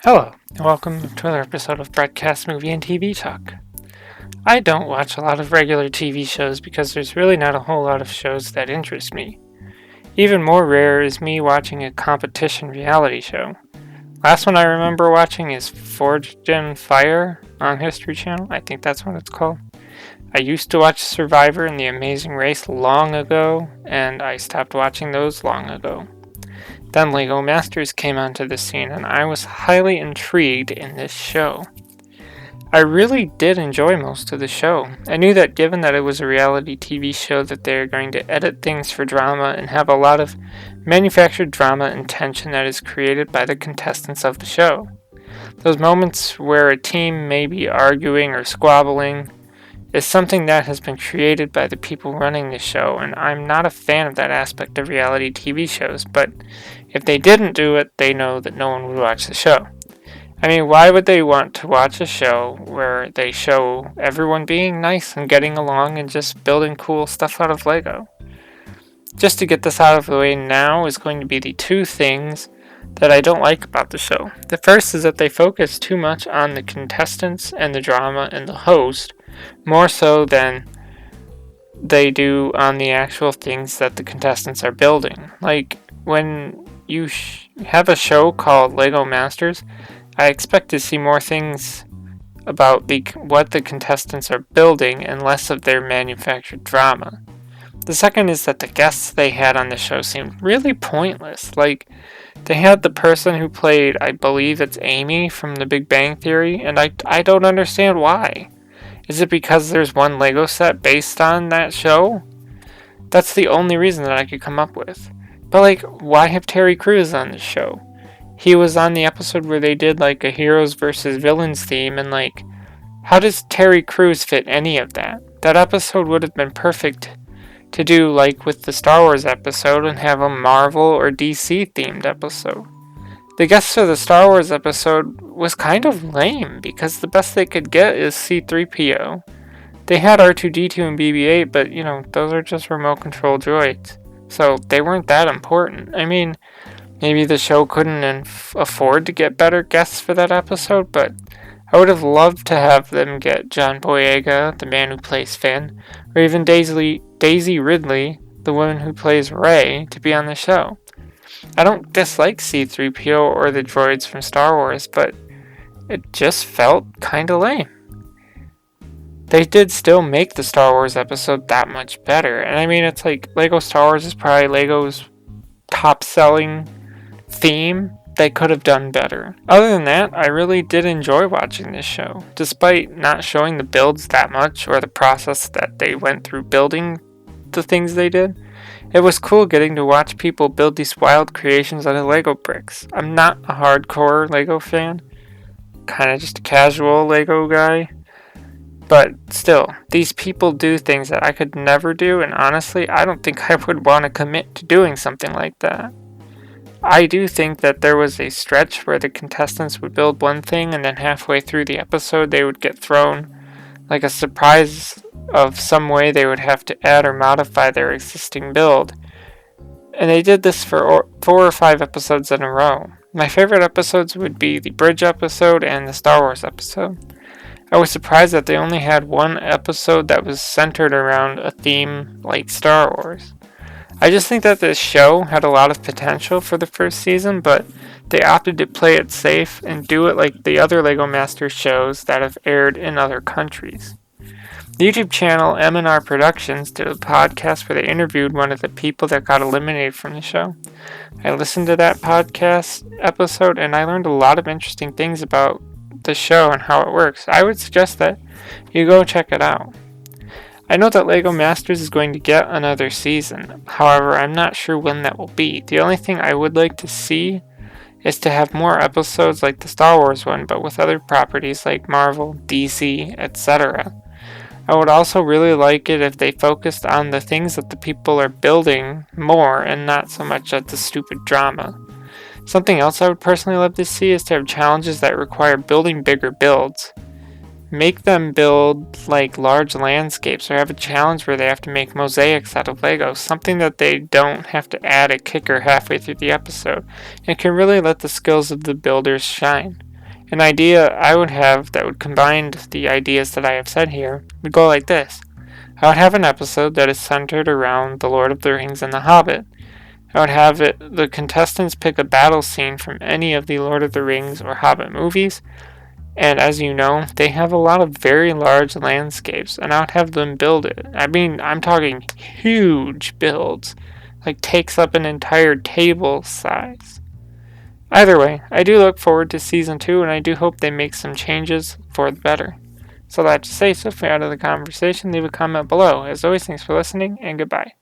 Hello, and welcome to another episode of Broadcast Movie and TV Talk. I don't watch a lot of regular TV shows because there's really not a whole lot of shows that interest me. Even more rare is me watching a competition reality show. Last one I remember watching is Forged in Fire on History Channel. I think that's what it's called. I used to watch Survivor and The Amazing Race long ago, and I stopped watching those long ago. Then LEGO Masters came onto the scene, and I was highly intrigued in this show. I really did enjoy most of the show. I knew that given that it was a reality TV show that they were going to edit things for drama and have a lot of manufactured drama and tension that is created by the contestants of the show. Those moments where a team may be arguing or squabbling is something that has been created by the people running the show, and I'm not a fan of that aspect of reality TV shows, but if they didn't do it, they know that no one would watch the show. I mean, why would they want to watch a show where they show everyone being nice and getting along and just building cool stuff out of Lego? Just to get this out of the way now is going to be the two things that I don't like about the show. The first is that they focus too much on the contestants and the drama and the host, more so than they do on the actual things that the contestants are building. Like, when you have a show called LEGO Masters, I expect to see more things about what the contestants are building and less of their manufactured drama. The second is that the guests they had on the show seemed really pointless. Like, they had the person who played, I believe it's Amy from The Big Bang Theory, and I don't understand why. Is it because there's one Lego set based on that show? That's the only reason that I could come up with. But like, why have Terry Crews on the show? He was on the episode where they did like a heroes versus villains theme, and like, how does Terry Crews fit any of that? That episode would have been perfect to do like with the Star Wars episode and have a Marvel or DC themed episode. The guest for the Star Wars episode was kind of lame because the best they could get is C-3PO. They had R2-D2 and BB-8, but those are just remote control droids. So they weren't that important. I mean, maybe the show couldn't afford to get better guests for that episode, but I would have loved to have them get John Boyega, the man who plays Finn, or even Daisy Ridley, the woman who plays Rey, to be on the show. I don't dislike C-3PO or the droids from Star Wars, but it just felt kinda lame. They did still make the Star Wars episode that much better, and I mean, it's like Lego Star Wars is probably Lego's top-selling theme. They could have done better. Other than that, I really did enjoy watching this show, despite not showing the builds that much or the process that they went through building the things they did. It was cool getting to watch people build these wild creations out of Lego bricks. I'm not a hardcore Lego fan, kind of just a casual Lego guy, but still, these people do things that I could never do, and honestly, I don't think I would want to commit to doing something like that. I do think that there was a stretch where the contestants would build one thing and then halfway through the episode they would get thrown like a surprise of some way they would have to add or modify their existing build. And they did this for 4 or 5 episodes in a row. My favorite episodes would be the Bridge episode and the Star Wars episode. I was surprised that they only had one episode that was centered around a theme like Star Wars. I just think that this show had a lot of potential for the first season, but they opted to play it safe and do it like the other LEGO Masters shows that have aired in other countries. The YouTube channel M&R Productions did a podcast where they interviewed one of the people that got eliminated from the show. I listened to that podcast episode and I learned a lot of interesting things about the show and how it works. I would suggest that you go check it out. I know that LEGO Masters is going to get another season, however, I'm not sure when that will be. The only thing I would like to see is to have more episodes like the Star Wars one, but with other properties like Marvel, DC, etc. I would also really like it if they focused on the things that the people are building more and not so much at the stupid drama. Something else I would personally love to see is to have challenges that require building bigger builds. Make them build like large landscapes or have a challenge where they have to make mosaics out of Legos, something that they don't have to add a kicker halfway through the episode and can really let the skills of the builders shine. An idea I would have that would combine the ideas that I have said here would go like this. I would have an episode that is centered around The Lord of the Rings and The Hobbit. I would have the contestants pick a battle scene from any of the Lord of the Rings or Hobbit movies, and as you know, they have a lot of very large landscapes, and I would have them build it. I mean, I'm talking huge builds, like takes up an entire table size. Either way, I do look forward to season 2, and I do hope they make some changes for the better. So that's to say, so if you're out of the conversation, leave a comment below. As always, thanks for listening, and goodbye.